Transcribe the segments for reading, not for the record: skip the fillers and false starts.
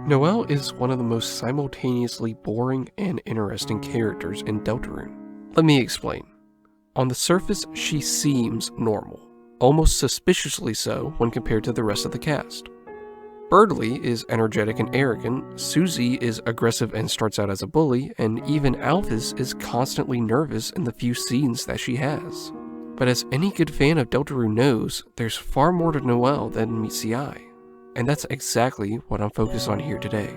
Noelle is one of the most simultaneously boring and interesting characters in Deltarune. Let me explain. On the surface, she seems normal, almost suspiciously so when compared to the rest of the cast. Berdly is energetic and arrogant, Susie is aggressive and starts out as a bully, and even Alphys is constantly nervous in the few scenes that she has. But as any good fan of Deltarune knows, there's far more to Noelle than meets the eye. And that's exactly what I'm focused on here today.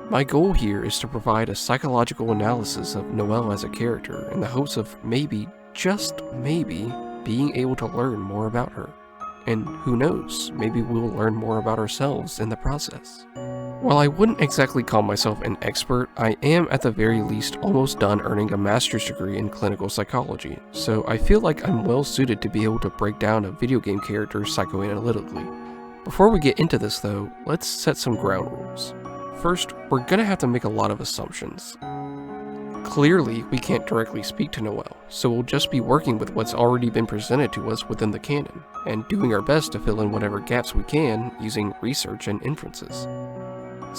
My goal here is to provide a psychological analysis of Noelle as a character in the hopes of maybe, just maybe, being able to learn more about her. And who knows, maybe we'll learn more about ourselves in the process. While I wouldn't exactly call myself an expert, I am at the very least almost done earning a master's degree in clinical psychology, so I feel like I'm well suited to be able to break down a video game character psychoanalytically. Before we get into this though, let's set some ground rules. First, we're gonna have to make a lot of assumptions. Clearly, we can't directly speak to Noelle, so we'll just be working with what's already been presented to us within the canon, and doing our best to fill in whatever gaps we can using research and inferences.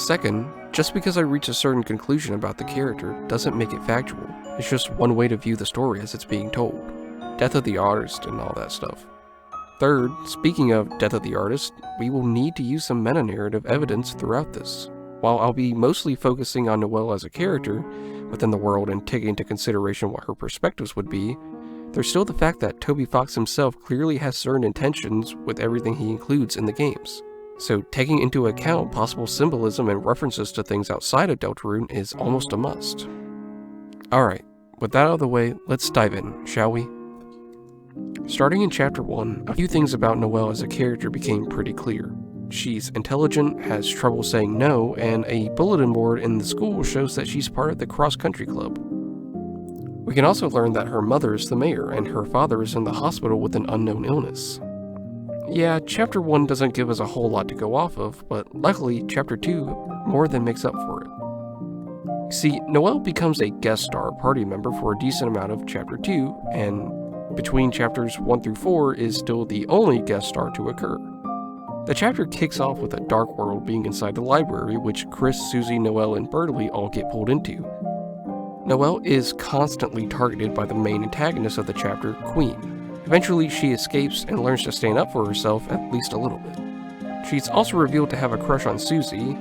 Second, just because I reach a certain conclusion about the character doesn't make it factual. It's just one way to view the story as it's being told. Death of the artist and all that stuff. Third, speaking of Death of the Artist, we will need to use some meta-narrative evidence throughout this. While I'll be mostly focusing on Noelle as a character within the world and taking into consideration what her perspectives would be, there's still the fact that Toby Fox himself clearly has certain intentions with everything he includes in the games. So taking into account possible symbolism and references to things outside of Deltarune is almost a must. Alright, with that out of the way, let's dive in, shall we? Starting in Chapter 1, a few things about Noelle as a character became pretty clear. She's intelligent, has trouble saying no, and a bulletin board in the school shows that she's part of the cross-country club. We can also learn that her mother is the mayor, and her father is in the hospital with an unknown illness. Yeah, Chapter 1 doesn't give us a whole lot to go off of, but luckily, Chapter 2 more than makes up for it. See, Noelle becomes a guest star party member for a decent amount of Chapter 2, and between chapters 1 through 4 is still the only guest star to occur. The chapter kicks off with a dark world being inside the library, which Kris, Susie, Noelle, and Berdly all get pulled into. Noelle is constantly targeted by the main antagonist of the chapter, Queen. Eventually, she escapes and learns to stand up for herself at least a little bit. She's also revealed to have a crush on Susie,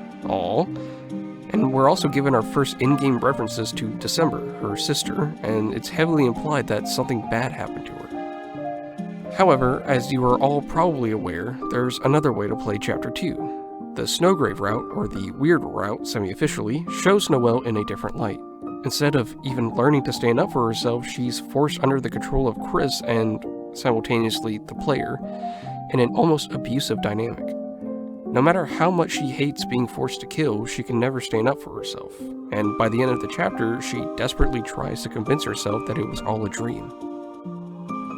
and we're also given our first in-game references to December, her sister, and it's heavily implied that something bad happened to her. However, as you are all probably aware, there's another way to play Chapter 2. The Snowgrave Route, or the Weird Route semi-officially, shows Noelle in a different light. Instead of even learning to stand up for herself, she's forced under the control of Kris and, simultaneously, the player, in an almost abusive dynamic. No matter how much she hates being forced to kill, she can never stand up for herself, and by the end of the chapter, she desperately tries to convince herself that it was all a dream.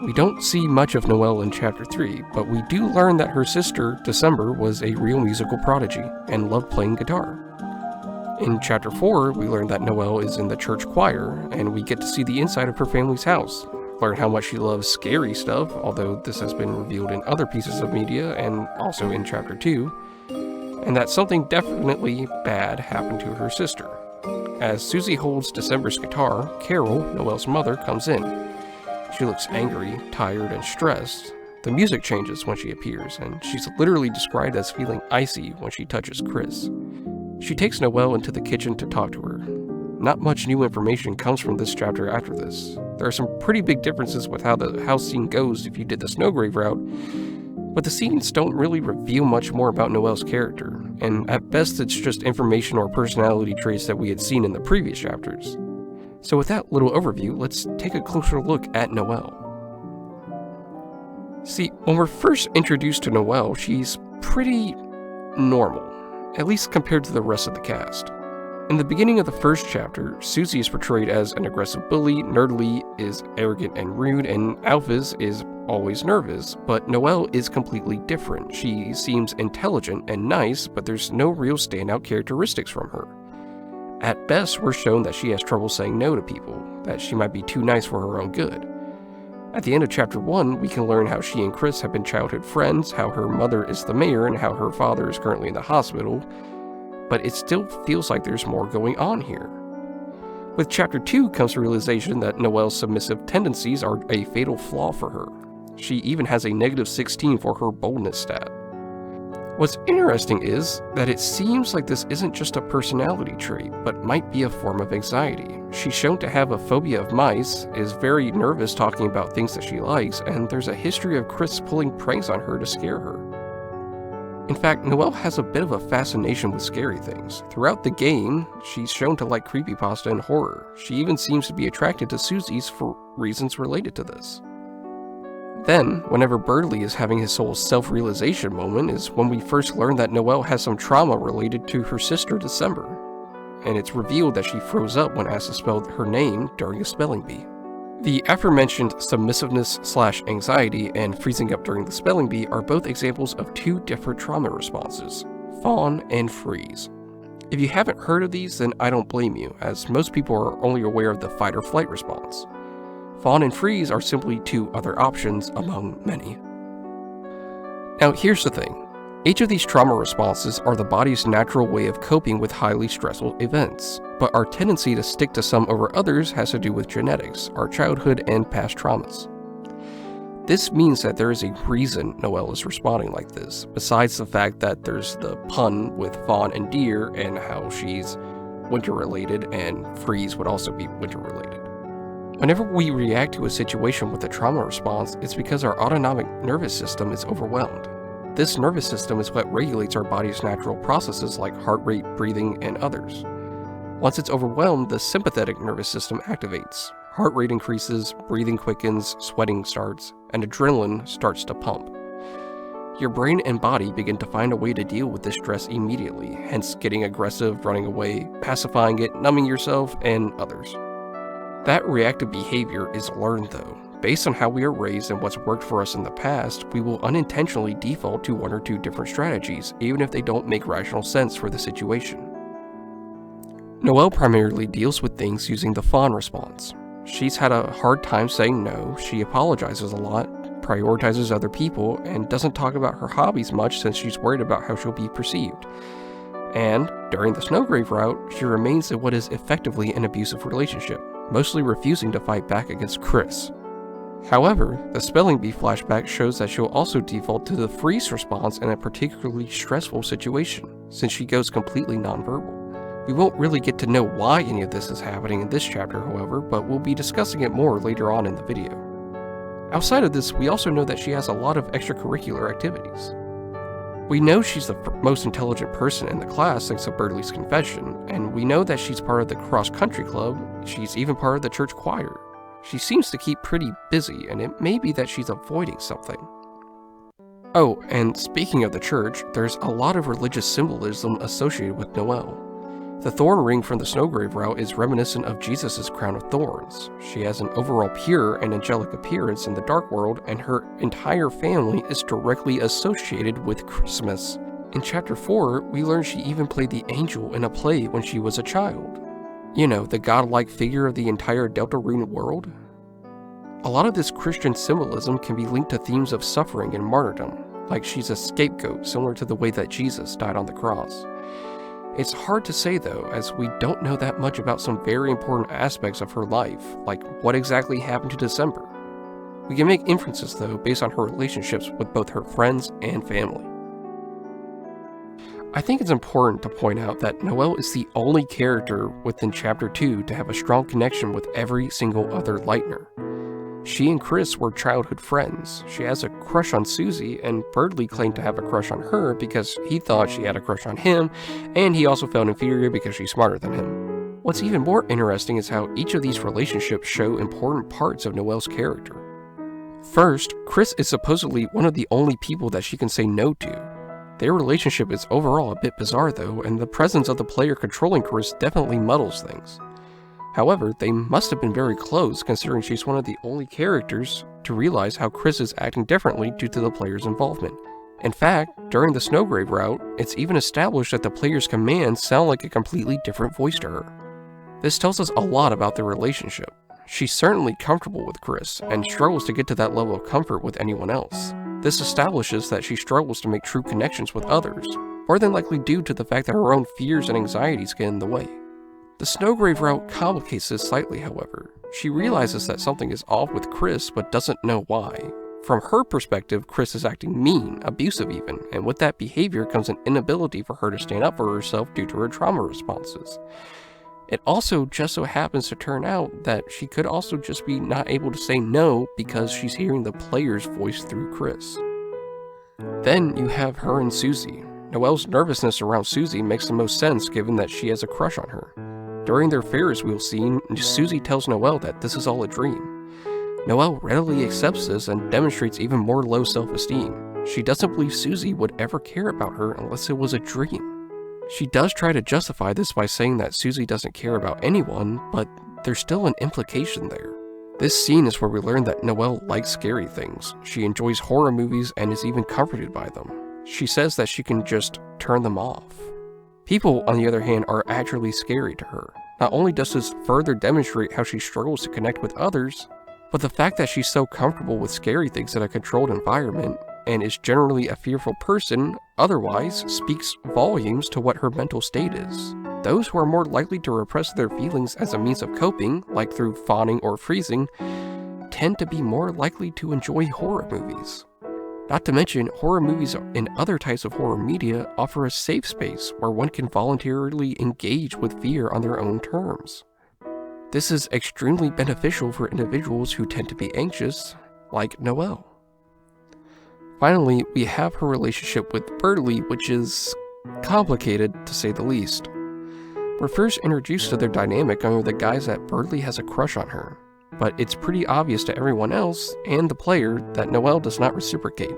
We don't see much of Noelle in Chapter 3, but we do learn that her sister, December, was a real musical prodigy, and loved playing guitar. In Chapter 4, we learn that Noelle is in the church choir, and we get to see the inside of her family's house, learn how much she loves scary stuff, although this has been revealed in other pieces of media and also in Chapter 2, and that something definitely bad happened to her sister. As Susie holds December's guitar, Carol, Noelle's mother, comes in. She looks angry, tired, and stressed. The music changes when she appears, and she's literally described as feeling icy when she touches Kris. She takes Noelle into the kitchen to talk to her. Not much new information comes from this chapter after this. There are some pretty big differences with how the house scene goes if you did the Snowgrave Route, but the scenes don't really reveal much more about Noelle's character, and at best it's just information or personality traits that we had seen in the previous chapters. So with that little overview, let's take a closer look at Noelle. See, when we're first introduced to Noelle, she's pretty normal, at least compared to the rest of the cast. In the beginning of the first chapter, Susie is portrayed as an aggressive bully, Berdly is arrogant and rude, and Alphys is always nervous, but Noelle is completely different. She seems intelligent and nice, but there's no real standout characteristics from her. At best, we're shown that she has trouble saying no to people, that she might be too nice for her own good. At the end of Chapter 1, we can learn how she and Kris have been childhood friends, how her mother is the mayor, and how her father is currently in the hospital. but it still feels like there's more going on here. With Chapter 2 comes the realization that Noelle's submissive tendencies are a fatal flaw for her. She even has a -16 for her boldness stat. What's interesting is that it seems like this isn't just a personality trait, but might be a form of anxiety. She's shown to have a phobia of mice, is very nervous talking about things that she likes, and there's a history of Kris pulling pranks on her to scare her. In fact, Noelle has a bit of a fascination with scary things. Throughout the game, she's shown to like creepypasta and horror. She even seems to be attracted to Susie's for reasons related to this. Then, whenever Berdly is having his whole self-realization moment is when we first learn that Noelle has some trauma related to her sister December, and it's revealed that she froze up when asked to spell her name during a spelling bee. The aforementioned submissiveness/anxiety and freezing up during the spelling bee are both examples of two different trauma responses, fawn and freeze. If you haven't heard of these, then I don't blame you, as most people are only aware of the fight or flight response. Fawn and freeze are simply two other options among many. Now here's the thing. Each of these trauma responses are the body's natural way of coping with highly stressful events, but our tendency to stick to some over others has to do with genetics, our childhood, and past traumas. This means that there is a reason Noelle is responding like this, besides the fact that there's the pun with fawn and deer and how she's winter related, and freeze would also be winter related. Whenever we react to a situation with a trauma response, it's because our autonomic nervous system is overwhelmed. This nervous system is what regulates our body's natural processes like heart rate, breathing, and others. Once it's overwhelmed, the sympathetic nervous system activates. Heart rate increases, breathing quickens, sweating starts, and adrenaline starts to pump. Your brain and body begin to find a way to deal with this stress immediately, hence getting aggressive, running away, pacifying it, numbing yourself, and others. That reactive behavior is learned though. Based on how we are raised and what's worked for us in the past, we will unintentionally default to one or two different strategies, even if they don't make rational sense for the situation. Noelle primarily deals with things using the fawn response. She's had a hard time saying no, she apologizes a lot, prioritizes other people, and doesn't talk about her hobbies much since she's worried about how she'll be perceived. And, during the Snowgrave Route, she remains in what is effectively an abusive relationship, mostly refusing to fight back against Kris. However, the spelling bee flashback shows that she'll also default to the freeze response in a particularly stressful situation, since she goes completely nonverbal. We won't really get to know why any of this is happening in this chapter, however, but we'll be discussing it more later on in the video. Outside of this, we also know that she has a lot of extracurricular activities. We know she's the most intelligent person in the class thanks to Berdly's confession, and we know that she's part of the cross-country club. She's even part of the church choir. She seems to keep pretty busy, and it may be that she's avoiding something. Oh, and speaking of the church, there's a lot of religious symbolism associated with Noelle. The thorn ring from the Snowgrave Route is reminiscent of Jesus' crown of thorns. She has an overall pure and angelic appearance in the dark world, and her entire family is directly associated with Christmas. In Chapter 4, we learn she even played the angel in a play when she was a child. You know, the godlike figure of the entire Deltarune world. A lot of this Christian symbolism can be linked to themes of suffering and martyrdom, like she's a scapegoat similar to the way that Jesus died on the cross. It's hard to say though, as we don't know that much about some very important aspects of her life, like what exactly happened to December. We can make inferences though based on her relationships with both her friends and family. I think it's important to point out that Noelle is the only character within Chapter 2 to have a strong connection with every single other Lightner. She and Kris were childhood friends. She has a crush on Susie, and Berdly claimed to have a crush on her because he thought she had a crush on him, and he also felt inferior because she's smarter than him. What's even more interesting is how each of these relationships show important parts of Noelle's character. First, Kris is supposedly one of the only people that she can say no to. Their relationship is overall a bit bizarre though, and the presence of the player controlling Kris definitely muddles things. However, they must have been very close considering she's one of the only characters to realize how Kris is acting differently due to the player's involvement. In fact, during the Snowgrave Route, it's even established that the player's commands sound like a completely different voice to her. This tells us a lot about their relationship. She's certainly comfortable with Kris, and struggles to get to that level of comfort with anyone else. This establishes that she struggles to make true connections with others, more than likely due to the fact that her own fears and anxieties get in the way. The Snowgrave Route complicates this slightly, however. She realizes that something is off with Kris, but doesn't know why. From her perspective, Kris is acting mean, abusive even, and with that behavior comes an inability for her to stand up for herself due to her trauma responses. It also just so happens to turn out that she could also just be not able to say no because she's hearing the player's voice through Kris. Then you have her and Susie. Noelle's nervousness around Susie makes the most sense given that she has a crush on her. During their Ferris wheel scene, Susie tells Noelle that this is all a dream. Noelle readily accepts this and demonstrates even more low self-esteem. She doesn't believe Susie would ever care about her unless it was a dream. She does try to justify this by saying that Susie doesn't care about anyone, but there's still an implication there. This scene is where we learn that Noelle likes scary things. She enjoys horror movies and is even comforted by them. She says that she can just turn them off. People, on the other hand, are actually scary to her. Not only does this further demonstrate how she struggles to connect with others, but the fact that she's so comfortable with scary things in a controlled environment and is generally a fearful person otherwise speaks volumes to what her mental state is. Those who are more likely to repress their feelings as a means of coping, like through fawning or freezing, tend to be more likely to enjoy horror movies. Not to mention, horror movies and other types of horror media offer a safe space where one can voluntarily engage with fear on their own terms. This is extremely beneficial for individuals who tend to be anxious, like Noelle. Finally, we have her relationship with Berdly, which is complicated to say the least. We're first introduced to their dynamic under the guise that Berdly has a crush on her, but it's pretty obvious to everyone else and the player that Noelle does not reciprocate.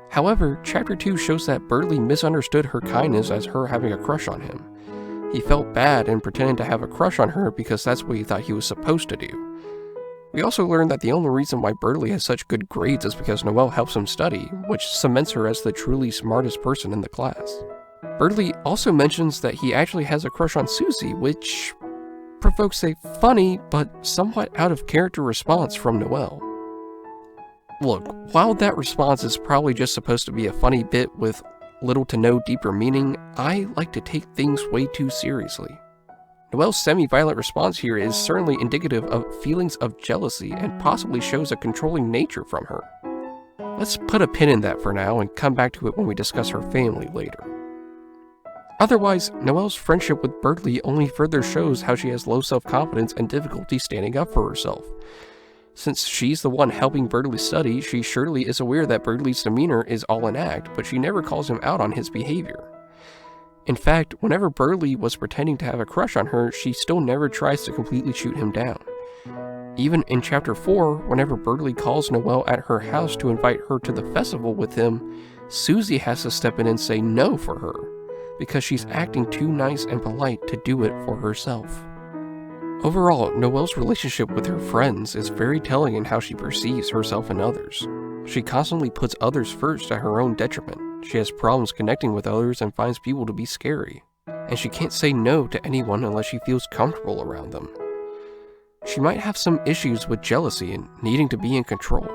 However, Chapter 2 shows that Berdly misunderstood her kindness as her having a crush on him. He felt bad and pretended to have a crush on her because that's what he thought he was supposed to do. We also learned that the only reason why Berdly has such good grades is because Noelle helps him study, which cements her as the truly smartest person in the class. Berdly also mentions that he actually has a crush on Susie, which provokes a funny but somewhat out of character response from Noelle. Look, while that response is probably just supposed to be a funny bit with little to no deeper meaning, I like to take things way too seriously. Noelle's semi-violent response here is certainly indicative of feelings of jealousy and possibly shows a controlling nature from her. Let's put a pin in that for now and come back to it when we discuss her family later. Otherwise, Noelle's friendship with Berdly only further shows how she has low self-confidence and difficulty standing up for herself. Since she's the one helping Berdly study, she surely is aware that Berdly's demeanor is all an act, but she never calls him out on his behavior. In fact, whenever Berdly was pretending to have a crush on her, she still never tries to completely shoot him down. Even in Chapter 4, whenever Berdly calls Noelle at her house to invite her to the festival with him, Susie has to step in and say no for her, because she's acting too nice and polite to do it for herself. Overall, Noelle's relationship with her friends is very telling in how she perceives herself and others. She constantly puts others first at her own detriment. She has problems connecting with others and finds people to be scary. And she can't say no to anyone unless she feels comfortable around them. She might have some issues with jealousy and needing to be in control.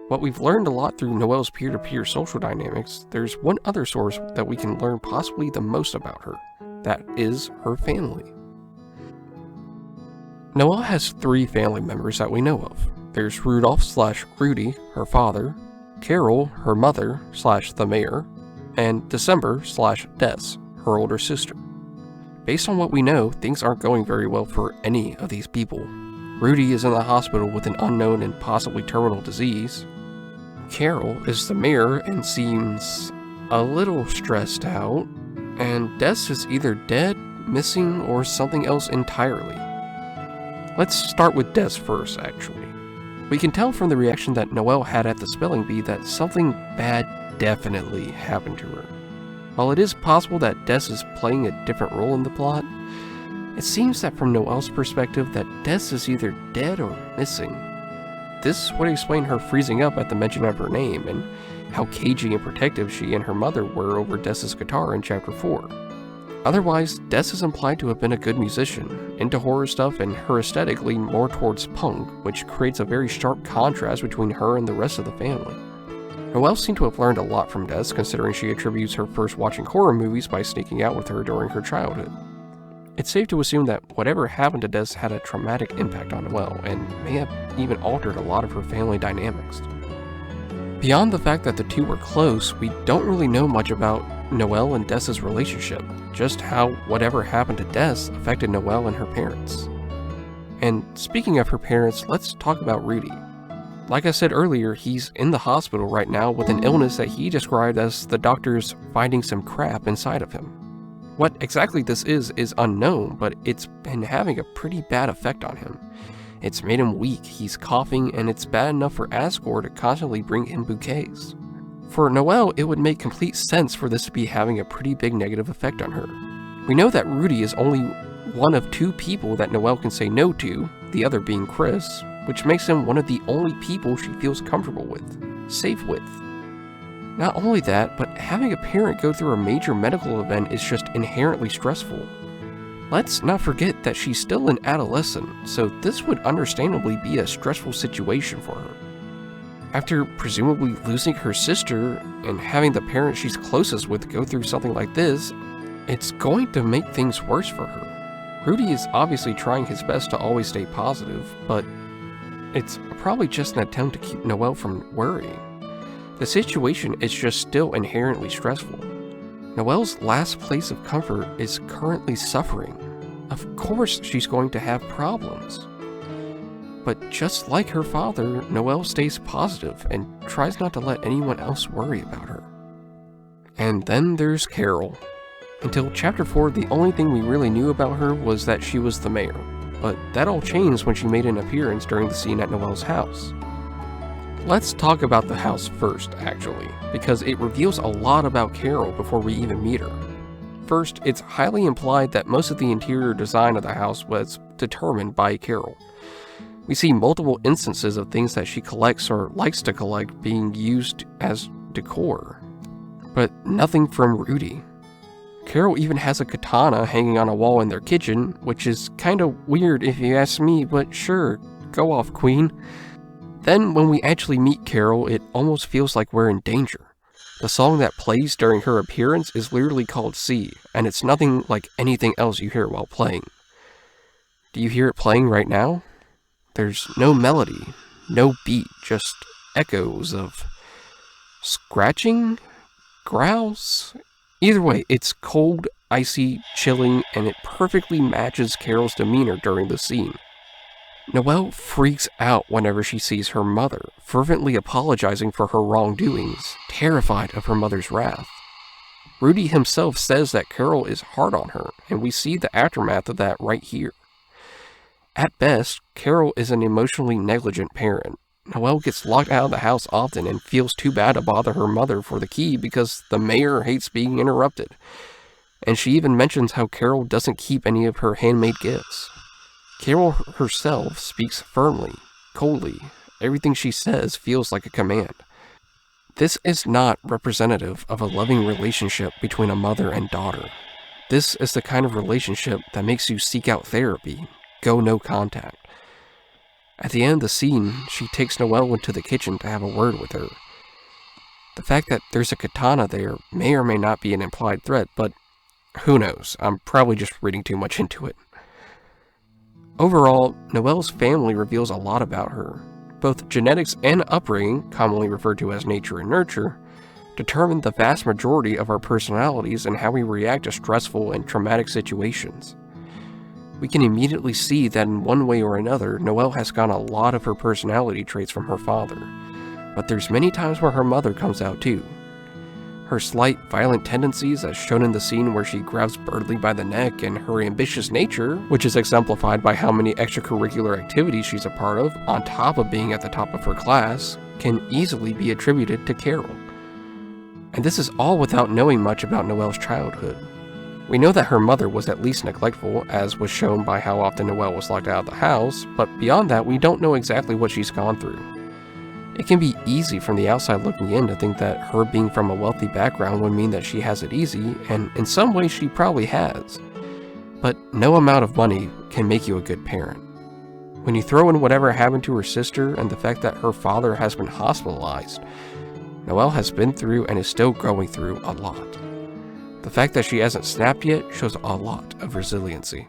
While we've learned a lot through Noelle's peer-to-peer social dynamics, there's one other source that we can learn possibly the most about her. That is her family. Noelle has 3 family members that we know of. There's Rudolph/Rudy, her father, Carol, her mother / the mayor, and December/Des, her older sister. Based on what we know, things aren't going very well for any of these people. Rudy is in the hospital with an unknown and possibly terminal disease. Carol is the mayor and seems a little stressed out, and Des is either dead, missing, or something else entirely. Let's start with Des first, actually. We can tell from the reaction that Noelle had at the spelling bee that something bad definitely happened to her. While it is possible that Des is playing a different role in the plot, it seems that from Noelle's perspective that Des is either dead or missing. This would explain her freezing up at the mention of her name and how cagey and protective she and her mother were over Des's guitar in Chapter 4. Otherwise, Des is implied to have been a good musician, into horror stuff, and her aesthetic leaned more towards punk, which creates a very sharp contrast between her and the rest of the family. Noelle seemed to have learned a lot from Des, considering she attributes her first watching horror movies by sneaking out with her during her childhood. It's safe to assume that whatever happened to Des had a traumatic impact on Noelle, and may have even altered a lot of her family dynamics. Beyond the fact that the two were close, we don't really know much about Noelle and Des's relationship, just how whatever happened to Des affected Noelle and her parents. And speaking of her parents, let's talk about Rudy. Like I said earlier, he's in the hospital right now with an illness that he described as the doctors finding some crap inside of him. What exactly this is unknown, but it's been having a pretty bad effect on him. It's made him weak, he's coughing, and it's bad enough for Asgore to constantly bring him bouquets. For Noelle, it would make complete sense for this to be having a pretty big negative effect on her. We know that Rudy is only one of 2 people that Noelle can say no to, the other being Kris, which makes him one of the only people she feels comfortable with, safe with. Not only that, but having a parent go through a major medical event is just inherently stressful. Let's not forget that she's still an adolescent, so this would understandably be a stressful situation for her. After presumably losing her sister and having the parent she's closest with go through something like this, it's going to make things worse for her. Rudy is obviously trying his best to always stay positive, but it's probably just an attempt to keep Noelle from worrying. The situation is just still inherently stressful. Noelle's last place of comfort is currently suffering. Of course she's going to have problems. But just like her father, Noelle stays positive and tries not to let anyone else worry about her. And then there's Carol. Until Chapter 4, the only thing we really knew about her was that she was the mayor. But that all changed when she made an appearance during the scene at Noelle's house. Let's talk about the house first, actually, because it reveals a lot about Carol before we even meet her. First, it's highly implied that most of the interior design of the house was determined by Carol. We see multiple instances of things that she collects or likes to collect being used as decor, but nothing from Rudy. Carol even has a katana hanging on a wall in their kitchen, which is kinda weird if you ask me, but sure, go off, queen. Then when we actually meet Carol, it almost feels like we're in danger. The song that plays during her appearance is literally called Sea, and it's nothing like anything else you hear while playing. Do you hear it playing right now? There's no melody, no beat, just echoes of scratching, growls. Either way, it's cold, icy, chilling, and it perfectly matches Carol's demeanor during the scene. Noelle freaks out whenever she sees her mother, fervently apologizing for her wrongdoings, terrified of her mother's wrath. Rudy himself says that Carol is hard on her, and we see the aftermath of that right here. At best, Carol is an emotionally negligent parent. Noelle gets locked out of the house often and feels too bad to bother her mother for the key because the mayor hates being interrupted. And she even mentions how Carol doesn't keep any of her handmade gifts. Carol herself speaks firmly, coldly. Everything she says feels like a command. This is not representative of a loving relationship between a mother and daughter. This is the kind of relationship that makes you seek out therapy, go no contact. At the end of the scene, she takes Noelle into the kitchen to have a word with her. The fact that there's a katana there may or may not be an implied threat, but who knows? I'm probably just reading too much into it. Overall, Noelle's family reveals a lot about her. Both genetics and upbringing, commonly referred to as nature and nurture, determine the vast majority of our personalities and how we react to stressful and traumatic situations. We can immediately see that in one way or another, Noelle has gotten a lot of her personality traits from her father, but there's many times where her mother comes out too. Her slight, violent tendencies, as shown in the scene where she grabs Berdly by the neck, and her ambitious nature, which is exemplified by how many extracurricular activities she's a part of, on top of being at the top of her class, can easily be attributed to Carol. And this is all without knowing much about Noelle's childhood. We know that her mother was at least neglectful, as was shown by how often Noelle was locked out of the house, but beyond that, we don't know exactly what she's gone through. It can be easy from the outside looking in to think that her being from a wealthy background would mean that she has it easy, and in some ways she probably has. But no amount of money can make you a good parent. When you throw in whatever happened to her sister and the fact that her father has been hospitalized, Noelle has been through and is still going through a lot. The fact that she hasn't snapped yet shows a lot of resiliency.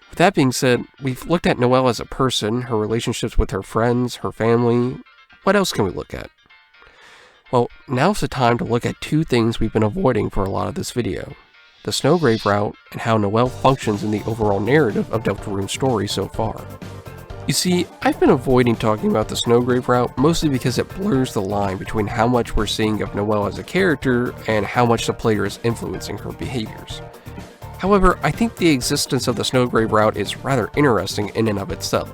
With that being said, we've looked at Noelle as a person, her relationships with her friends, her family. What else can we look at? Well, now's the time to look at two things we've been avoiding for a lot of this video. The Snowgrave Route and how Noelle functions in the overall narrative of Deltarune's story so far. You see, I've been avoiding talking about the Snowgrave Route mostly because it blurs the line between how much we're seeing of Noelle as a character and how much the player is influencing her behaviors. However, I think the existence of the Snowgrave Route is rather interesting in and of itself.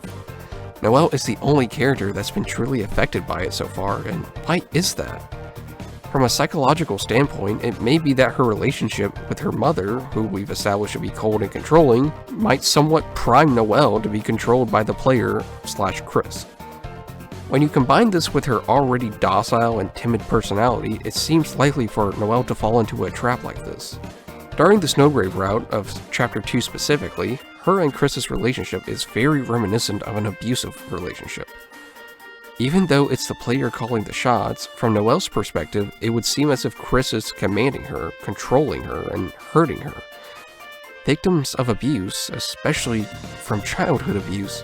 Noelle is the only character that's been truly affected by it so far, and why is that? From a psychological standpoint, it may be that her relationship with her mother, who we've established to be cold and controlling, might somewhat prime Noelle to be controlled by the player/Kris. When you combine this with her already docile and timid personality, it seems likely for Noelle to fall into a trap like this. During the Snowgrave Route of Chapter 2 specifically, her and Kris's relationship is very reminiscent of an abusive relationship. Even though it's the player calling the shots, from Noelle's perspective, it would seem as if Kris is commanding her, controlling her, and hurting her. Victims of abuse, especially from childhood abuse,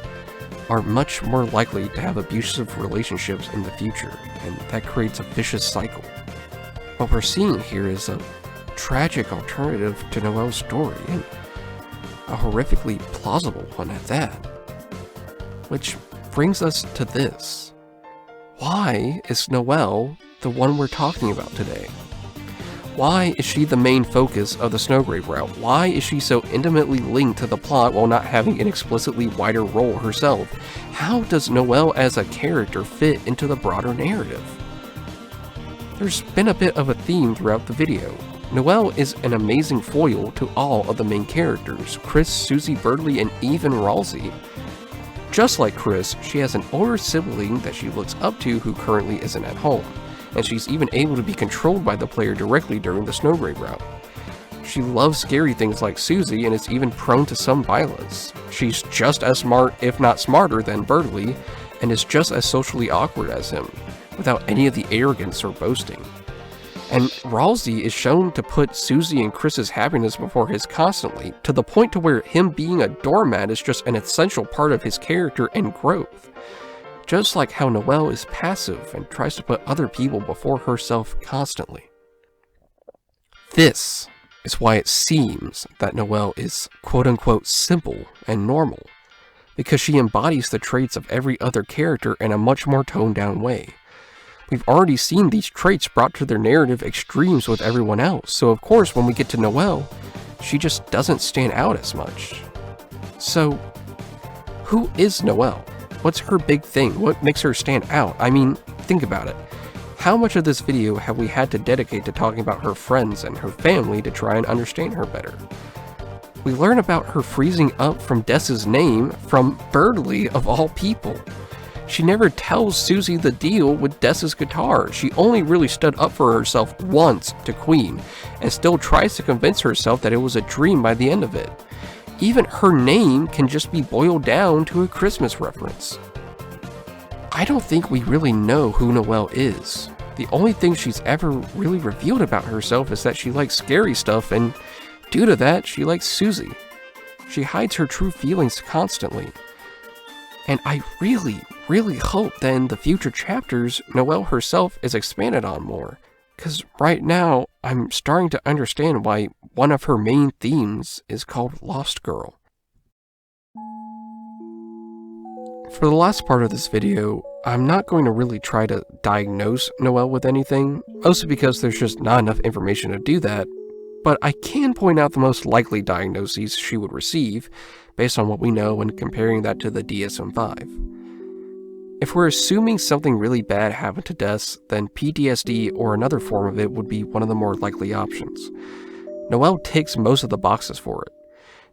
are much more likely to have abusive relationships in the future, and that creates a vicious cycle. What we're seeing here is a tragic alternative to Noelle's story, and a horrifically plausible one at that. Which brings us to this. Why is Noelle the one we're talking about today? Why is she the main focus of the Snowgrave Route? Why is she so intimately linked to the plot while not having an explicitly wider role herself? How does Noelle as a character fit into the broader narrative? There's been a bit of a theme throughout the video. Noelle is an amazing foil to all of the main characters, Kris, Susie, Berdly, and even Ralsei. Just like Kris, she has an older sibling that she looks up to who currently isn't at home, and she's even able to be controlled by the player directly during the Snowgrave Route. She loves scary things like Susie and is even prone to some violence. She's just as smart, if not smarter, than Berdly, and is just as socially awkward as him, without any of the arrogance or boasting. And Ralsei is shown to put Susie and Kris's happiness before his constantly, to the point to where him being a doormat is just an essential part of his character and growth. Just like how Noelle is passive and tries to put other people before herself constantly. This is why it seems that Noelle is quote-unquote simple and normal, because she embodies the traits of every other character in a much more toned-down way. We've already seen these traits brought to their narrative extremes with everyone else, so of course when we get to Noelle, she just doesn't stand out as much. So, who is Noelle? What's her big thing? What makes her stand out? I mean, think about it. How much of this video have we had to dedicate to talking about her friends and her family to try and understand her better? We learn about her freezing up from Des's name from Berdly of all people. She never tells Susie the deal with Des's guitar. She only really stood up for herself once to Queen, and still tries to convince herself that it was a dream by the end of it. Even her name can just be boiled down to a Christmas reference. I don't think we really know who Noelle is. The only thing she's ever really revealed about herself is that she likes scary stuff, and due to that, she likes Susie. She hides her true feelings constantly. And I really hope that in the future chapters, Noelle herself is expanded on more. Because right now, I'm starting to understand why one of her main themes is called Lost Girl. For the last part of this video, I'm not going to really try to diagnose Noelle with anything, mostly because there's just not enough information to do that, but I can point out the most likely diagnoses she would receive, based on what we know and comparing that to the DSM-5. If we're assuming something really bad happened to Des, then PTSD or another form of it would be one of the more likely options. Noelle ticks most of the boxes for it.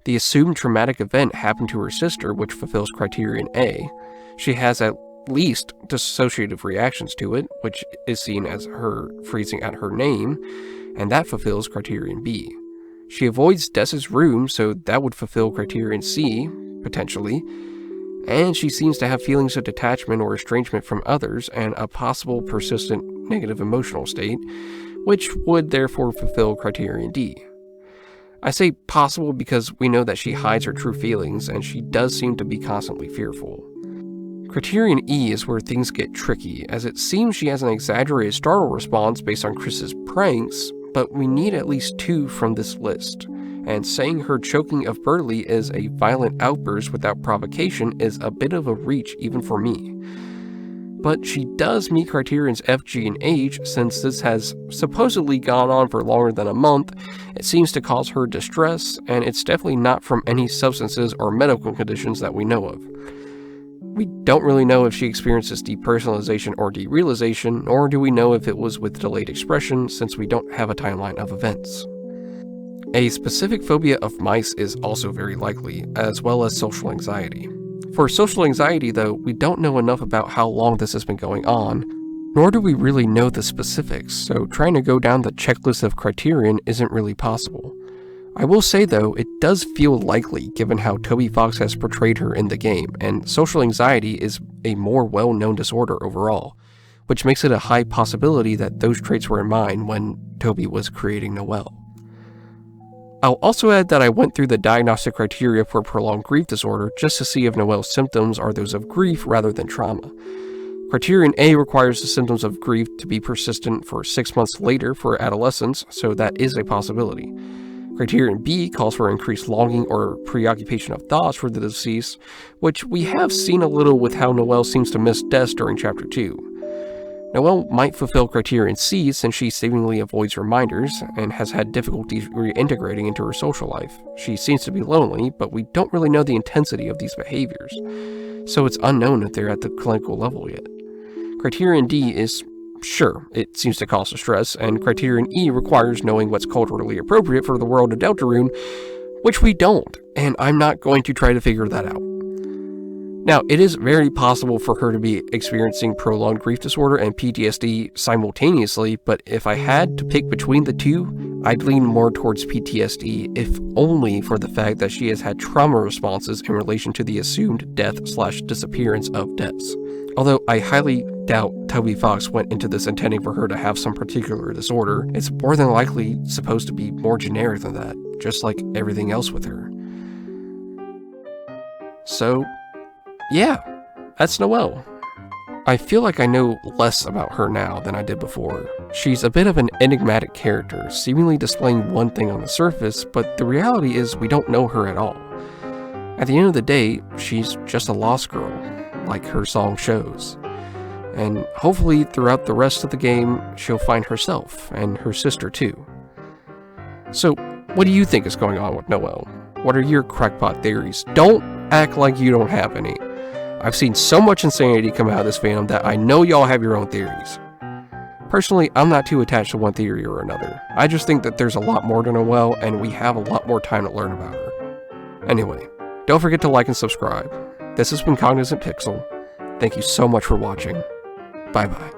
The assumed traumatic event happened to her sister, which fulfills criterion A. She has at least dissociative reactions to it, which is seen as her freezing at her name, and that fulfills criterion B. She avoids Des's room, so that would fulfill criterion C, potentially. and she seems to have feelings of detachment or estrangement from others and a possible persistent negative emotional state, which would therefore fulfill Criterion D. I say possible because we know that she hides her true feelings and she does seem to be constantly fearful. Criterion E is where things get tricky, as it seems she has an exaggerated startle response based on Kris's pranks, but we need at least 2 from this list, and saying her choking of Berdly is a violent outburst without provocation is a bit of a reach even for me. But she does meet Criterion's F, G, and H, since this has supposedly gone on for longer than a month. It seems to cause her distress, and it's definitely not from any substances or medical conditions that we know of. We don't really know if she experiences depersonalization or derealization, nor do we know if it was with delayed expression, since we don't have a timeline of events. A specific phobia of mice is also very likely, as well as social anxiety. For social anxiety, though, we don't know enough about how long this has been going on, nor do we really know the specifics, so trying to go down the checklist of Criterion isn't really possible. I will say, though, it does feel likely given how Toby Fox has portrayed her in the game, and social anxiety is a more well-known disorder overall, which makes it a high possibility that those traits were in mind when Toby was creating Noelle. I'll also add that I went through the diagnostic criteria for prolonged grief disorder just to see if Noelle's symptoms are those of grief rather than trauma. Criterion A requires the symptoms of grief to be persistent for 6 months later for adolescence, so that is a possibility. Criterion B calls for increased longing or preoccupation of thoughts for the deceased, which we have seen a little with how Noelle seems to miss deaths during Chapter 2. Noelle might fulfill Criterion C since she seemingly avoids reminders and has had difficulty reintegrating into her social life. She seems to be lonely, but we don't really know the intensity of these behaviors, so it's unknown if they're at the clinical level yet. Criterion D is, sure, it seems to cause distress, and Criterion E requires knowing what's culturally appropriate for the world of Deltarune, which we don't, and I'm not going to try to figure that out. Now, it is very possible for her to be experiencing prolonged grief disorder and PTSD simultaneously, but if I had to pick between the two, I'd lean more towards PTSD, if only for the fact that she has had trauma responses in relation to the assumed death/disappearance of deaths. Although I highly doubt Toby Fox went into this intending for her to have some particular disorder, it's more than likely supposed to be more generic than that, just like everything else with her. So, yeah, that's Noelle. I feel like I know less about her now than I did before. She's a bit of an enigmatic character, seemingly displaying one thing on the surface, but the reality is we don't know her at all. At the end of the day, she's just a lost girl, like her song shows. And hopefully throughout the rest of the game, she'll find herself, and her sister too. So, what do you think is going on with Noelle? What are your crackpot theories? Don't act like you don't have any. I've seen so much insanity come out of this fandom that I know y'all have your own theories. Personally, I'm not too attached to one theory or another. I just think that there's a lot more to Noelle, and we have a lot more time to learn about her. Anyway, don't forget to like and subscribe. This has been Cognizant Pixel. Thank you so much for watching. Bye bye.